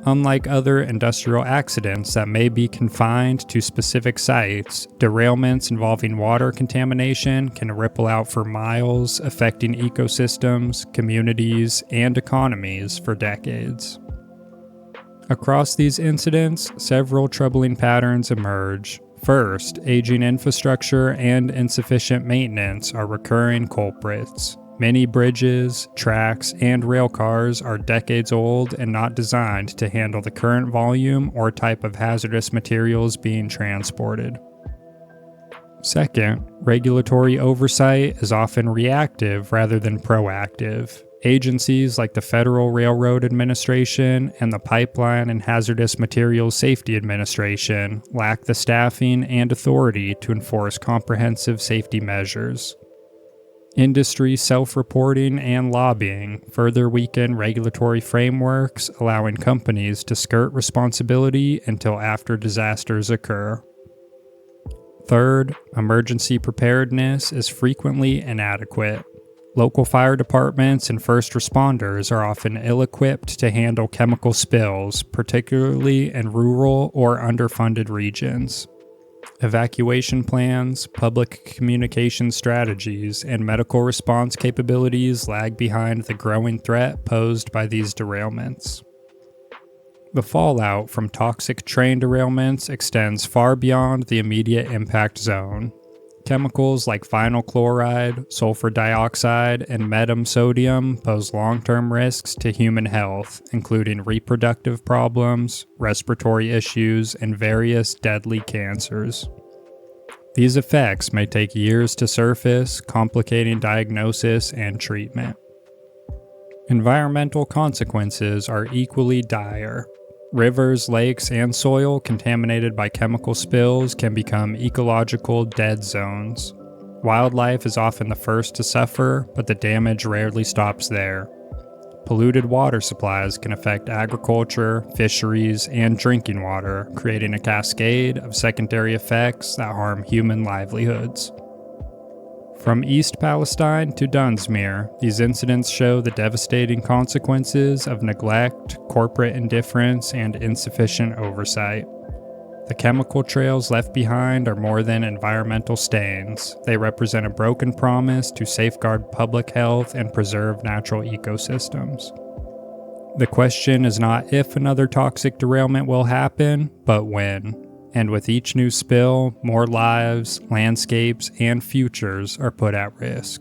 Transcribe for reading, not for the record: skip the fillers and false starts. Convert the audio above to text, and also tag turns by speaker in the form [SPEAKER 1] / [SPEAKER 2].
[SPEAKER 1] Unlike other industrial accidents that may be confined to specific sites, derailments involving water contamination can ripple out for miles, affecting ecosystems, communities, and economies for decades. Across these incidents, several troubling patterns emerge. First, aging infrastructure and insufficient maintenance are recurring culprits. Many bridges, tracks, and rail cars are decades old and not designed to handle the current volume or type of hazardous materials being transported. Second, regulatory oversight is often reactive rather than proactive. Agencies like the Federal Railroad Administration and the Pipeline and Hazardous Materials Safety Administration lack the staffing and authority to enforce comprehensive safety measures. Industry self-reporting and lobbying further weaken regulatory frameworks, allowing companies to skirt responsibility until after disasters occur. Third, emergency preparedness is frequently inadequate. Local fire departments and first responders are often ill-equipped to handle chemical spills, particularly in rural or underfunded regions. Evacuation plans, public communication strategies, and medical response capabilities lag behind the growing threat posed by these derailments. The fallout from toxic train derailments extends far beyond the immediate impact zone. Chemicals like vinyl chloride, sulfur dioxide, and metam sodium pose long-term risks to human health, including reproductive problems, respiratory issues, and various deadly cancers. These effects may take years to surface, complicating diagnosis and treatment. Environmental consequences are equally dire. Rivers, lakes, and soil contaminated by chemical spills can become ecological dead zones. Wildlife is often the first to suffer, but the damage rarely stops there. Polluted water supplies can affect agriculture, fisheries, and drinking water, creating a cascade of secondary effects that harm human livelihoods. From East Palestine to Dunsmuir, these incidents show the devastating consequences of neglect, corporate indifference, and insufficient oversight. The chemical trails left behind are more than environmental stains. They represent a broken promise to safeguard public health and preserve natural ecosystems. The question is not if another toxic derailment will happen, but when. And with each new spill, more lives, landscapes, and futures are put at risk.